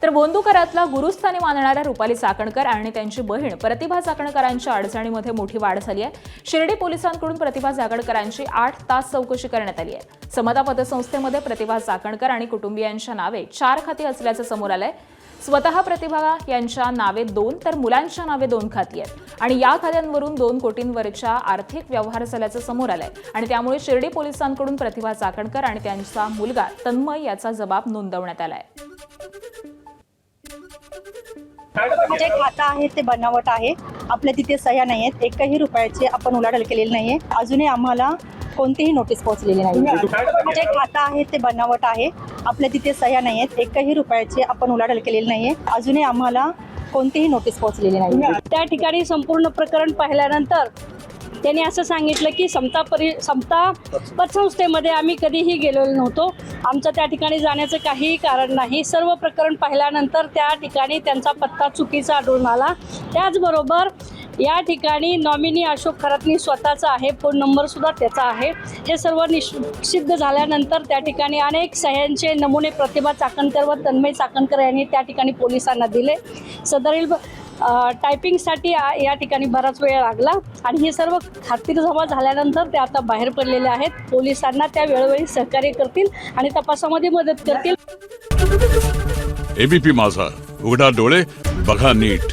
तर बोंदुकरातला गुरुस्थानी मानणाऱ्या रुपाली चाकणकर आणि त्यांची बहीण प्रतिभा चाकणकरांच्या अडचणीमध्ये मोठी वाढ झाली आहे। शिर्डी पोलिसांकडून प्रतिभा चाकणकरांची 8 तास चौकशी करण्यात आली आहे। समता पतसंस्थेमध्ये प्रतिभा चाकणकर आणि कुटुंबियांच्या नावे 4 खाती असल्याचं समोर आलंय। स्वतः प्रतिभा यांच्या नावे 2 तर मुलांच्या नावे 2 खाती आहेत आणि या खात्यांवरून 2 कोटींवरच्या आर्थिक व्यवहार झाल्याचं समोर आलंय आणि त्यामुळे शिर्डी पोलिसांकडून प्रतिभा चाकणकर आणि त्यांचा मुलगा तन्मय याचा जबाब नोंदवण्यात आलाय। जे खातं आहे ते बनावट आहे। आपल्या तिथे सह्या नाही आहेत, एकही रुपयाची आपण उलाढाल केलेली नाहीये। अजूनही आम्हाला कोणतीही नोटीस पोहोचलेली नाही। जे खातं आहे ते बनावट आहे। आपल्या तिथे सह्या नाही आहेत, एकही रुपयाची आपण उलाढाल केलेली नाहीये। अजूनही आम्हाला कोणतीही नोटीस पोहोचलेली नाही। त्या ठिकाणी संपूर्ण प्रकरण पाहिल्यानंतर त्यांनी असं सांगितलं की समता पतसंस्थेमध्ये आम्ही कधीही गेलेलो नव्हतो। आमचं त्या ठिकाणी जाण्याचं काहीही कारण नाही। सर्व प्रकरण पाहिल्यानंतर त्या ठिकाणी त्यांचा पत्ता चुकीचा आढळून आला। त्याचबरोबर या ठिकाणी नॉमिनी अशोक खरातनी स्वतःचा आहे, फोन नंबर सुद्धा त्याचा आहे। हे सर्व सिद्ध झाल्यानंतर त्या ठिकाणी अनेक सह्यांचे नमुने प्रतिभा चाकणकर व तन्मय चाकणकर यांनी त्या ठिकाणी पोलिसांना दिले। सदरील टायपिंगसाठी या ठिकाणी बराच वेळ लागला आणि हे सर्व खात्रीजमा झाल्यानंतर ते आता बाहेर पडलेले आहेत। पोलिसांना त्या वेळोवेळी सहकार्य करतील आणि तपासामध्ये मदत करतील। एबीपी माझा, उघडा डोळे बघा नीट।